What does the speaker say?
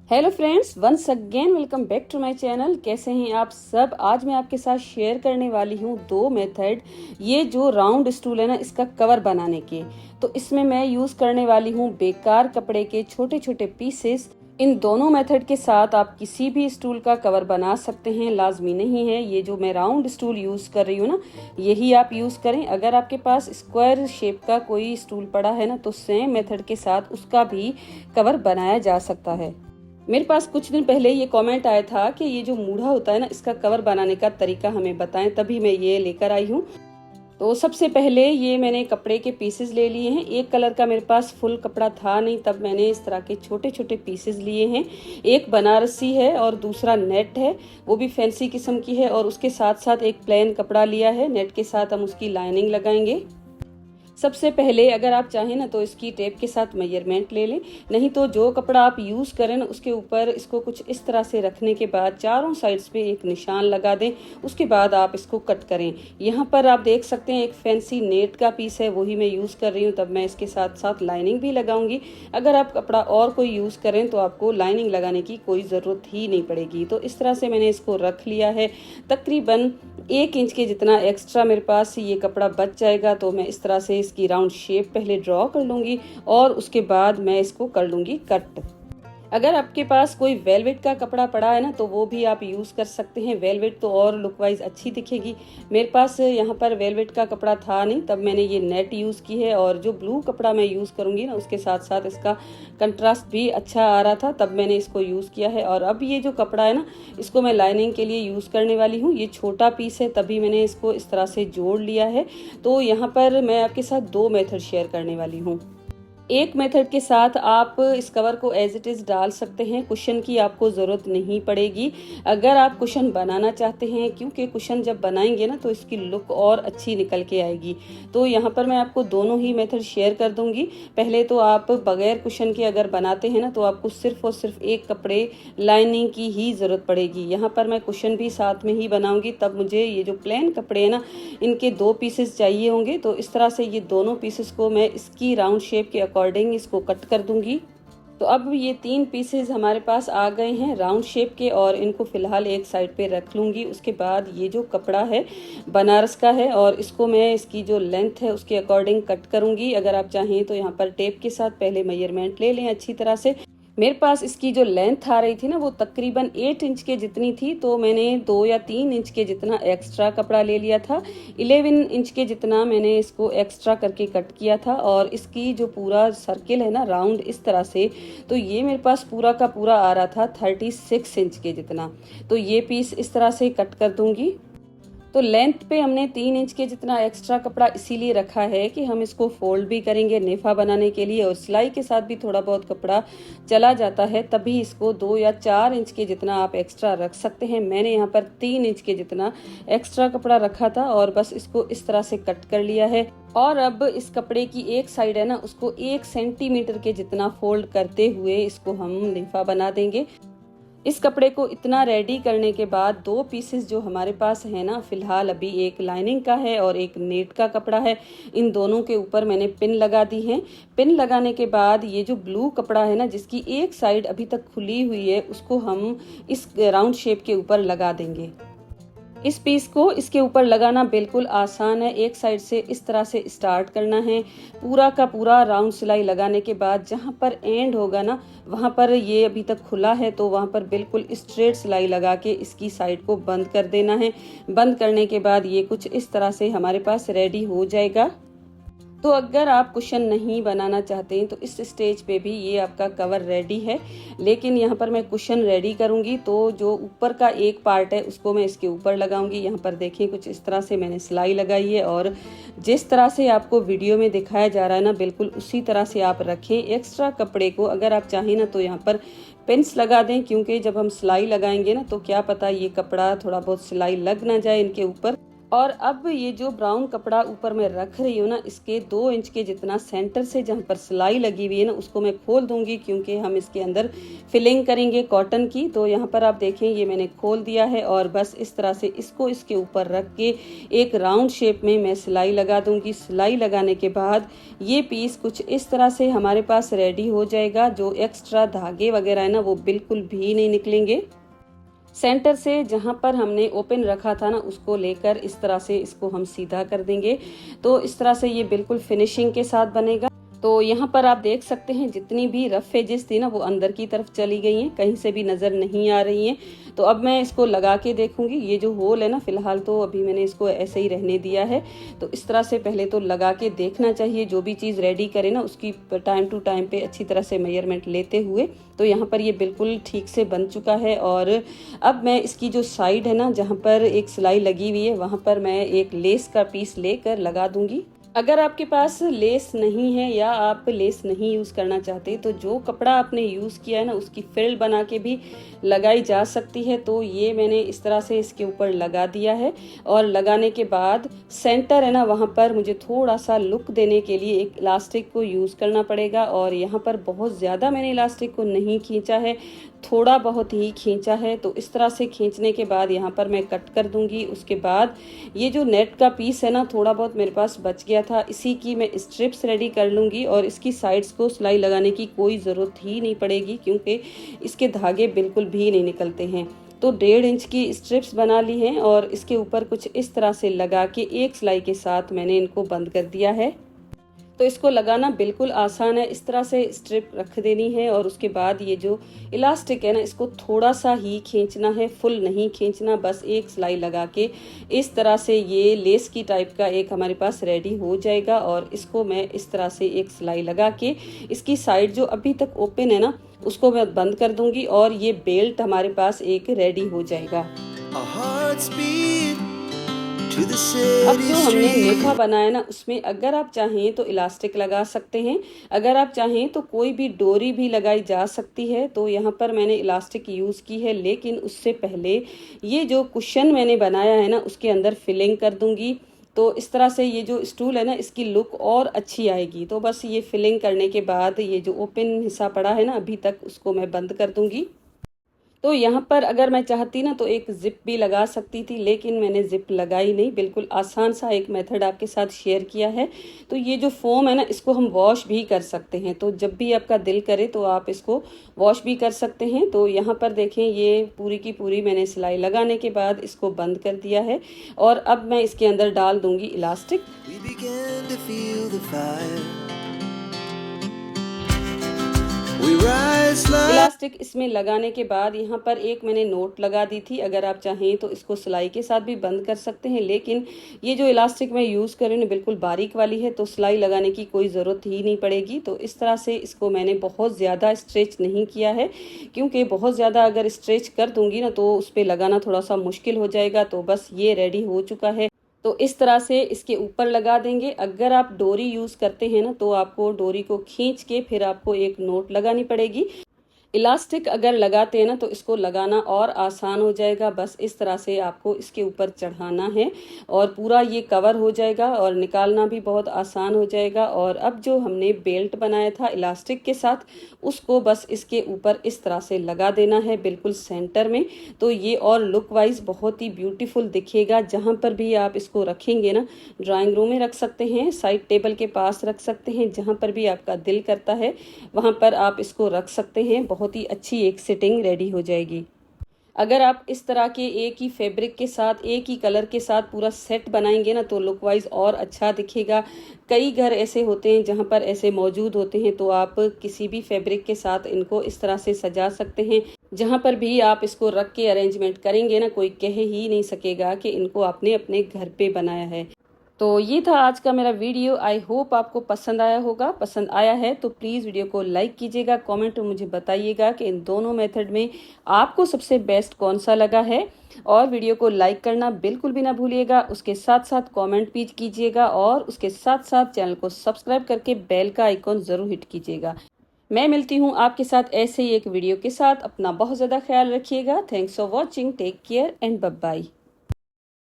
Hello friends, once again welcome back to my channel. कैसे हैं आप सब। आज मैं आपके साथ शेयर करने वाली हूँ दो मेथड। ये जो राउंड स्टूल है ना, इसका कवर बनाने के, तो इसमें मैं यूज करने वाली हूँ बेकार कपड़े के छोटे छोटे पीसेस। इन दोनों मेथड के साथ आप किसी भी स्टूल का कवर बना सकते हैं, लाजमी नहीं है ये जो मैं राउंड स्टूल यूज कर रही हूँ ना, यही आप यूज करें। अगर आपके पास स्क्वायर शेप का कोई स्टूल पड़ा है ना, तो सेम मेथड के साथ उसका भी कवर बनाया जा सकता है। मेरे पास कुछ दिन पहले ये कमेंट आया था कि ये जो मूढ़ा होता है ना, इसका कवर बनाने का तरीका हमें बताएं, तभी मैं ये लेकर आई हूँ। तो सबसे पहले ये मैंने कपड़े के पीसेस ले लिए हैं। एक कलर का मेरे पास फुल कपड़ा था नहीं, तब मैंने इस तरह के छोटे छोटे पीसेस लिए हैं। एक बनारसी है और दूसरा नेट है, वो भी फैंसी किस्म की है। और उसके साथ साथ एक प्लेन कपड़ा लिया है। नेट के साथ हम उसकी लाइनिंग लगाएंगे। सबसे पहले अगर आप चाहें ना तो इसकी टेप के साथ मेजरमेंट ले लें, नहीं तो जो कपड़ा आप यूज़ करें ना उसके ऊपर इसको कुछ इस तरह से रखने के बाद चारों साइड्स पे एक निशान लगा दें। उसके बाद आप इसको कट करें। यहाँ पर आप देख सकते हैं एक फैंसी नेट का पीस है, वही मैं यूज़ कर रही हूँ। तब मैं इसके साथ साथ लाइनिंग भी लगाऊंगी। अगर आप कपड़ा और कोई यूज़ करें तो आपको लाइनिंग लगाने की कोई ज़रूरत ही नहीं पड़ेगी। तो इस तरह से मैंने इसको रख लिया है। तकरीबन 1 इंच के जितना एक्स्ट्रा मेरे पास ये कपड़ा बच जाएगा। तो मैं इस तरह से इसकी राउंड शेप पहले ड्रॉ कर लूंगी और उसके बाद मैं इसको कर लूंगी कट। अगर आपके पास कोई वेलवेट का कपड़ा पड़ा है ना, तो वो भी आप यूज़ कर सकते हैं। वेलवेट तो और लुक वाइज अच्छी दिखेगी। मेरे पास यहाँ पर वेलवेट का कपड़ा था नहीं, तब मैंने ये नेट यूज़ की है। और जो ब्लू कपड़ा मैं यूज़ करूँगी ना, उसके साथ साथ इसका कंट्रास्ट भी अच्छा आ रहा था, तब मैंने इसको यूज़ किया है। और अब ये जो कपड़ा है ना, इसको मैं लाइनिंग के लिए यूज़ करने वाली हूँ। ये छोटा पीस है, तभी मैंने इसको इस तरह से जोड़ लिया है। तो यहाँ पर मैं आपके साथ दो मेथड शेयर करने वाली हूँ। एक मेथड के साथ आप इस कवर को एज इट इज़ डाल सकते हैं। कुशन की आपको ज़रूरत नहीं पड़ेगी अगर आप कुशन बनाना चाहते हैं, क्योंकि कुशन जब बनाएंगे ना तो इसकी लुक और अच्छी निकल के आएगी। तो यहाँ पर मैं आपको दोनों ही मेथड शेयर कर दूंगी। पहले तो आप बगैर कुशन के अगर बनाते हैं ना, तो आपको सिर्फ और सिर्फ एक कपड़े लाइनिंग की ही ज़रूरत पड़ेगी। यहाँ पर मैं कुशन भी साथ में ही बनाऊँगी, तब मुझे ये जो प्लेन कपड़े हैं ना, इनके 2 पीसेस चाहिए होंगे। तो इस तरह से ये दोनों पीसेस को मैं इसकी राउंड शेप के अकॉर्डिंग इसको कट कर दूंगी। तो अब ये 3 पीसेस हमारे पास आ गए हैं राउंड शेप के, और इनको फिलहाल एक साइड पे रख लूंगी। उसके बाद ये जो कपड़ा है बनारस का है, और इसको मैं इसकी जो लेंथ है उसके अकॉर्डिंग कट करूंगी। अगर आप चाहें तो यहाँ पर टेप के साथ पहले मेजरमेंट ले लें अच्छी तरह से। मेरे पास इसकी जो लेंथ आ रही थी ना, वो तकरीबन 8 इंच के जितनी थी। तो मैंने 2 या 3 इंच के जितना एक्स्ट्रा कपड़ा ले लिया था। 11 इंच के जितना मैंने इसको एक्स्ट्रा करके कट किया था। और इसकी जो पूरा सर्किल है ना, राउंड इस तरह से, तो ये मेरे पास पूरा का पूरा आ रहा था 36 इंच के जितना। तो ये पीस इस तरह से कट कर दूंगी। तो लेंथ पे हमने 3 इंच के जितना एक्स्ट्रा कपड़ा इसीलिए रखा है कि हम इसको फोल्ड भी करेंगे नेफा बनाने के लिए, और सिलाई के साथ भी थोड़ा बहुत कपड़ा चला जाता है, तभी इसको 2 या 4 इंच के जितना आप एक्स्ट्रा रख सकते हैं। मैंने यहाँ पर 3 इंच के जितना एक्स्ट्रा कपड़ा रखा था, और बस इसको इस तरह से कट कर लिया है। और अब इस कपड़े की एक साइड है ना, उसको 1 सेंटीमीटर के जितना फोल्ड करते हुए इसको हम नेफा बना देंगे। इस कपड़े को इतना रेडी करने के बाद 2 पीसेस जो हमारे पास है ना, फिलहाल अभी एक लाइनिंग का है और एक नेट का कपड़ा है, इन दोनों के ऊपर मैंने पिन लगा दी है। पिन लगाने के बाद ये जो ब्लू कपड़ा है ना, जिसकी एक साइड अभी तक खुली हुई है, उसको हम इस राउंड शेप के ऊपर लगा देंगे। इस पीस को इसके ऊपर लगाना बिल्कुल आसान है। एक साइड से इस तरह से स्टार्ट करना है। पूरा का पूरा राउंड सिलाई लगाने के बाद जहाँ पर एंड होगा ना, वहाँ पर ये अभी तक खुला है, तो वहाँ पर बिल्कुल स्ट्रेट सिलाई लगा के इसकी साइड को बंद कर देना है। बंद करने के बाद ये कुछ इस तरह से हमारे पास रेडी हो जाएगा। तो अगर आप कुशन नहीं बनाना चाहते हैं तो इस स्टेज पे भी ये आपका कवर रेडी है। लेकिन यहाँ पर मैं कुशन रेडी करूँगी, तो जो ऊपर का एक पार्ट है उसको मैं इसके ऊपर लगाऊंगी। यहाँ पर देखिए कुछ इस तरह से मैंने सिलाई लगाई है, और जिस तरह से आपको वीडियो में दिखाया जा रहा है ना, बिल्कुल उसी तरह से आप रखें। एक्स्ट्रा कपड़े को अगर आप चाहें ना तो यहाँ पर पिन्स लगा दें, क्योंकि जब हम सिलाई लगाएंगे ना, तो क्या पता ये कपड़ा थोड़ा बहुत सिलाई लग ना जाए इनके ऊपर। और अब ये जो ब्राउन कपड़ा ऊपर मैं रख रही हूँ ना, इसके 2 इंच के जितना सेंटर से जहाँ पर सिलाई लगी हुई है ना, उसको मैं खोल दूंगी, क्योंकि हम इसके अंदर फिलिंग करेंगे कॉटन की। तो यहाँ पर आप देखें, ये मैंने खोल दिया है और बस इस तरह से इसको इसके ऊपर रख के एक राउंड शेप में मैं सिलाई लगा दूंगी। सिलाई लगाने के बाद ये पीस कुछ इस तरह से हमारे पास रेडी हो जाएगा। जो एक्स्ट्रा धागे वगैरह है ना, वो बिल्कुल भी नहीं निकलेंगे। सेंटर से जहां पर हमने ओपन रखा था ना, उसको लेकर इस तरह से इसको हम सीधा कर देंगे। तो इस तरह से ये बिल्कुल फिनिशिंग के साथ बनेगा। तो यहाँ पर आप देख सकते हैं, जितनी भी रफ एजेस थी ना, वो अंदर की तरफ चली गई हैं, कहीं से भी नज़र नहीं आ रही हैं। तो अब मैं इसको लगा के देखूंगी। ये जो होल है ना, फिलहाल तो अभी मैंने इसको ऐसे ही रहने दिया है। तो इस तरह से पहले तो लगा के देखना चाहिए। जो भी चीज़ रेडी करे ना, उसकी टाइम टू टाइम पे अच्छी तरह से मेजरमेंट लेते हुए। तो यहाँ पर ये बिल्कुल ठीक से बन चुका है। और अब मैं इसकी जो साइड है ना, जहाँ पर एक सिलाई लगी हुई है, वहाँ पर मैं एक लेस का पीस लेकर लगा दूंगी। अगर आपके पास लेस नहीं है या आप लेस नहीं यूज़ करना चाहते, तो जो कपड़ा आपने यूज़ किया है ना, उसकी फ्रिल बना के भी लगाई जा सकती है। तो ये मैंने इस तरह से इसके ऊपर लगा दिया है। और लगाने के बाद सेंटर है ना, वहाँ पर मुझे थोड़ा सा लुक देने के लिए एक इलास्टिक को यूज़ करना पड़ेगा। और यहाँ पर बहुत ज़्यादा मैंने इलास्टिक को नहीं खींचा है, थोड़ा बहुत ही खींचा है। तो इस तरह से खींचने के बाद यहाँ पर मैं कट कर दूंगी। उसके बाद ये जो नेट का पीस है ना, थोड़ा बहुत मेरे पास बच गया था, इसी की मैं स्ट्रिप्स रेडी कर लूँगी। और इसकी साइड्स को सिलाई लगाने की कोई ज़रूरत ही नहीं पड़ेगी, क्योंकि इसके धागे बिल्कुल भी नहीं निकलते हैं। तो 1.5 इंच की स्ट्रिप्स बना ली हैं और इसके ऊपर कुछ इस तरह से लगा के एक सिलाई के साथ मैंने इनको बंद कर दिया है। तो इसको लगाना बिल्कुल आसान है। इस तरह से स्ट्रिप रख देनी है और उसके बाद ये जो इलास्टिक है ना, इसको थोड़ा सा ही खींचना है, फुल नहीं खींचना। बस एक सिलाई लगा के इस तरह से ये लेस की टाइप का एक हमारे पास रेडी हो जाएगा। और इसको मैं इस तरह से एक सिलाई लगा के इसकी साइड जो अभी तक ओपन है ना, उसको मैं बंद कर दूंगी और ये बेल्ट हमारे पास एक रेडी हो जाएगा। अब जो हमने नेफा बनाया ना, उसमें अगर आप चाहें तो इलास्टिक लगा सकते हैं, अगर आप चाहें तो कोई भी डोरी भी लगाई जा सकती है। तो यहाँ पर मैंने इलास्टिक यूज़ की है, लेकिन उससे पहले ये जो कुशन मैंने बनाया है ना, उसके अंदर फिलिंग कर दूंगी। तो इस तरह से ये जो स्टूल है ना, इसकी लुक और अच्छी आएगी। तो बस ये फिलिंग करने के बाद ये जो ओपन हिस्सा पड़ा है ना अभी तक, उसको मैं बंद कर दूंगी। तो यहाँ पर अगर मैं चाहती ना, तो एक जिप भी लगा सकती थी, लेकिन मैंने जिप लगाई नहीं। बिल्कुल आसान सा एक मेथड आपके साथ शेयर किया है। तो ये जो फोम है ना, इसको हम वॉश भी कर सकते हैं। तो जब भी आपका दिल करे तो आप इसको वॉश भी कर सकते हैं। तो यहाँ पर देखें, ये पूरी की पूरी मैंने सिलाई लगाने के बाद इसको बंद कर दिया है। और अब मैं इसके अंदर डाल दूंगी इलास्टिक। इलास्टिक इसमें लगाने के बाद यहाँ पर एक मैंने नोट लगा दी थी। अगर आप चाहें तो इसको सिलाई के साथ भी बंद कर सकते हैं, लेकिन ये जो इलास्टिक मैं यूज़ कर रही हूँ बिल्कुल बारीक वाली है, तो सिलाई लगाने की कोई ज़रूरत ही नहीं पड़ेगी। तो इस तरह से इसको मैंने बहुत ज़्यादा स्ट्रेच नहीं किया है, क्योंकि बहुत ज़्यादा अगर स्ट्रेच कर दूंगी ना, तो उस पर लगाना थोड़ा सा मुश्किल हो जाएगा। तो बस ये रेडी हो चुका है। तो इस तरह से इसके ऊपर लगा देंगे। अगर आप डोरी यूज़ करते हैं ना, तो आपको डोरी को खींच के फिर आपको एक नोट लगानी पड़ेगी। इलास्टिक अगर लगाते हैं ना, तो इसको लगाना और आसान हो जाएगा। बस इस तरह से आपको इसके ऊपर चढ़ाना है और पूरा ये कवर हो जाएगा और निकालना भी बहुत आसान हो जाएगा। और अब जो हमने बेल्ट बनाया था इलास्टिक के साथ, उसको बस इसके ऊपर इस तरह से लगा देना है, बिल्कुल सेंटर में। तो ये और लुक वाइज बहुत ही ब्यूटीफुल दिखेगा। जहाँ पर भी आप इसको रखेंगे ना, ड्राइंग रूम में रख सकते हैं, साइड टेबल के पास रख सकते हैं, जहाँ पर भी आपका दिल करता है वहाँ पर आप इसको रख सकते हैं। बहुत ही अच्छी एक सिटिंग रेडी हो जाएगी। अगर आप इस तरह के एक ही फैब्रिक के साथ, एक ही कलर के साथ पूरा सेट बनाएंगे ना, तो लुक वाइज और अच्छा दिखेगा। कई घर ऐसे होते हैं जहां पर ऐसे मौजूद होते हैं, तो आप किसी भी फैब्रिक के साथ इनको इस तरह से सजा सकते हैं। जहां पर भी आप इसको रख के अरेंजमेंट करेंगे ना, कोई कह ही नहीं सकेगा कि इनको आपने अपने घर पे बनाया है। तो ये था आज का मेरा वीडियो। आई होप आपको पसंद आया होगा। पसंद आया है तो प्लीज़ वीडियो को लाइक कीजिएगा, कमेंट में मुझे बताइएगा कि इन दोनों मेथड में आपको सबसे बेस्ट कौन सा लगा है। और वीडियो को लाइक करना बिल्कुल भी ना भूलिएगा। उसके साथ साथ कमेंट भी कीजिएगा और उसके साथ साथ चैनल को सब्सक्राइब करके बेल का आइकॉन ज़रूर हिट कीजिएगा। मैं मिलती हूँ आपके साथ ऐसे ही एक वीडियो के साथ। अपना बहुत ज़्यादा ख्याल रखिएगा। Thanks for watching. Take care and bye bye.